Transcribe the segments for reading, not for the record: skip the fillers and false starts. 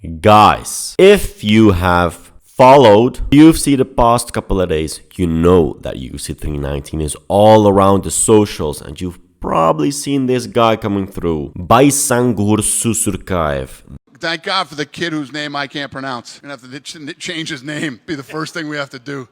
Guys, if you have followed UFC the past couple of days, you know that UFC 319 is all around the socials, and you've probably seen this guy coming through. Baysangur Susurkaev. Thank God for the kid whose name I can't pronounce. We're going to have to change his name. Be the first thing we have to do.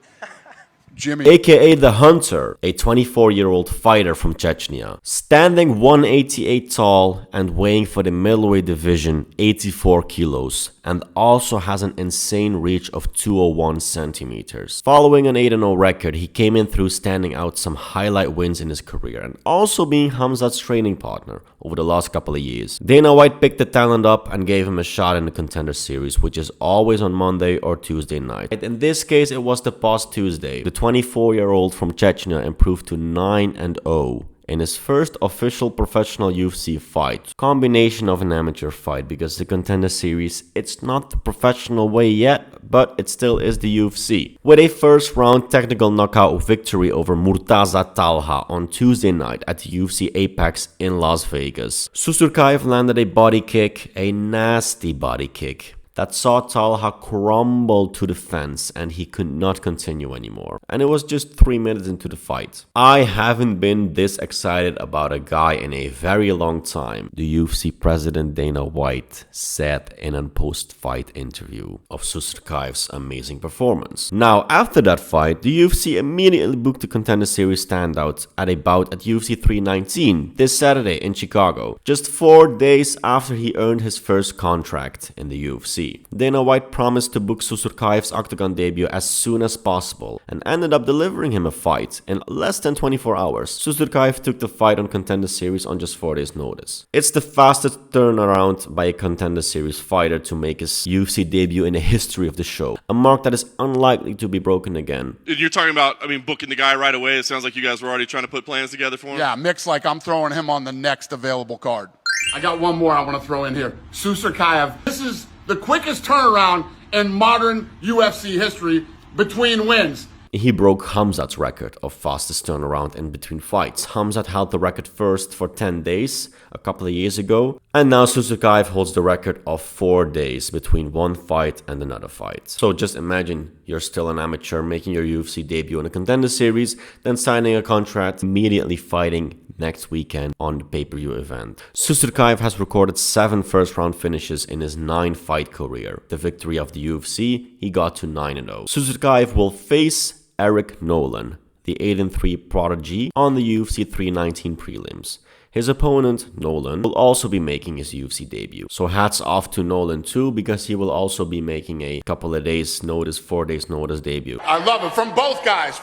Jimmy. AKA The Hunter, a 24-year-old fighter from Chechnya. Standing 188 tall and weighing for the middleweight division 84 kilos, and also has an insane reach of 201 centimeters. Following an 8-0 record, he came in through standing out some highlight wins in his career and also being Khamzat's training partner over the last couple of years. Dana White picked the talent up and gave him a shot in the Contender Series, which is always on Monday or Tuesday night. In this case, it was the past Tuesday. The 24-year-old from Chechnya improved to 9-0 in his first official professional UFC fight. Combination of an amateur fight, because the Contender Series, it's not the professional way yet, but it still is the UFC. With a first round technical knockout victory over Murtaza Talha on Tuesday night at the UFC Apex in Las Vegas. Susurkaev landed a body kick, a nasty body kick, that saw Talha crumble to the fence and he could not continue anymore. And it was just 3 minutes into the fight. I haven't been this excited about a guy in a very long time, the UFC president Dana White said in a post-fight interview of Susurkaev's amazing performance. Now, after that fight, the UFC immediately booked the Contender Series standout at a bout at UFC 319 this Saturday in Chicago, just 4 days after he earned his first contract in the UFC. Dana White promised to book Susurkaev's Octagon debut as soon as possible and ended up delivering him a fight in less than 24 hours. Susurkaev took the fight on Contender Series on just 4 days notice. It's the fastest turnaround by a Contender Series fighter to make his UFC debut in the history of the show, a mark that is unlikely to be broken again. You're talking about, booking the guy right away. It sounds like you guys were already trying to put plans together for him. Yeah, Mick's like, I'm throwing him on the next available card. I got one more I want to throw in here. Susurkaev. This is the quickest turnaround in modern UFC history between wins. He broke Khamzat's record of fastest turnaround in between fights. Khamzat held the record first for 10 days a couple of years ago, and now Susurkaev holds the record of 4 days between one fight and another fight. So just imagine you're still an amateur making your UFC debut in a Contender Series, then signing a contract, immediately fighting next weekend on the pay-per-view event. Susurkaev has recorded 7 first-round finishes in his 9-fight career. The victory of the UFC, he got to 9-0. Susurkaev will face Eric Nolan, the 8-3 prodigy, on the UFC 319 prelims. His opponent, Nolan, will also be making his UFC debut. So hats off to Nolan too, because he will also be making a couple of days notice, 4 days notice debut. I love it from both guys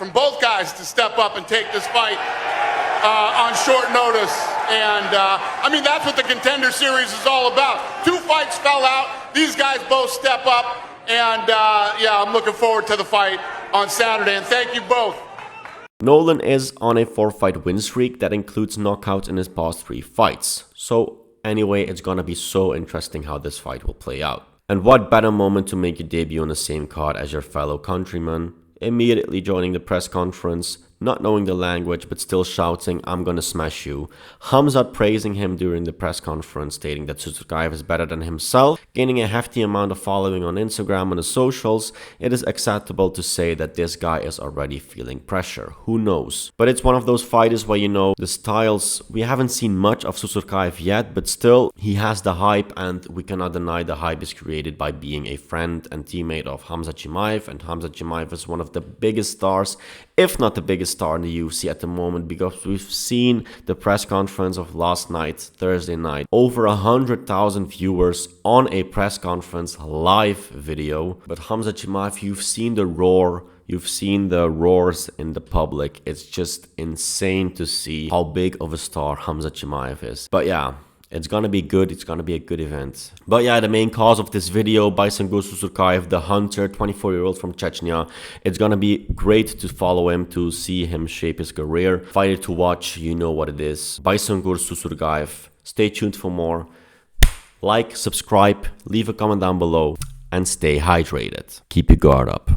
to step up and take this fight on short notice. And that's what the Contender Series is all about. 2 fights fell out. These guys both step up. And I'm looking forward to the fight on Saturday. And thank you both. Nolan is on a 4-fight win streak that includes knockouts in his past 3 fights. So anyway, it's gonna be so interesting how this fight will play out. And what better moment to make your debut on the same card as your fellow countryman, immediately joining the press conference, not knowing the language but still shouting, "I'm gonna smash you." Khamzat praising him during the press conference, stating that Susurkaev is better than himself, gaining a hefty amount of following on Instagram and the socials. It is acceptable to say that this guy is already feeling pressure. Who knows? But it's one of those fighters where, the styles, we haven't seen much of Susurkaev yet, but still, he has the hype, and we cannot deny the hype is created by being a friend and teammate of Khamzat Chimaev, and Khamzat Chimaev is one of the biggest stars, if not the biggest star in the UFC at the moment, because we've seen the press conference of last night, Thursday night, over 100,000 viewers on a press conference live video. But Khamzat Chimaev, you've seen the roar, you've seen the roars in the public. It's just insane to see how big of a star Khamzat Chimaev is. But yeah, it's gonna be good. It's gonna be a good event. But yeah, the main cause of this video, Baysangur Susurkaev, the Hunter, 24-year-old from Chechnya. It's gonna be great to follow him, to see him shape his career. Fighter to watch, you know what it is. Baysangur Susurkaev. Stay tuned for more. Like, subscribe, leave a comment down below, and stay hydrated. Keep your guard up.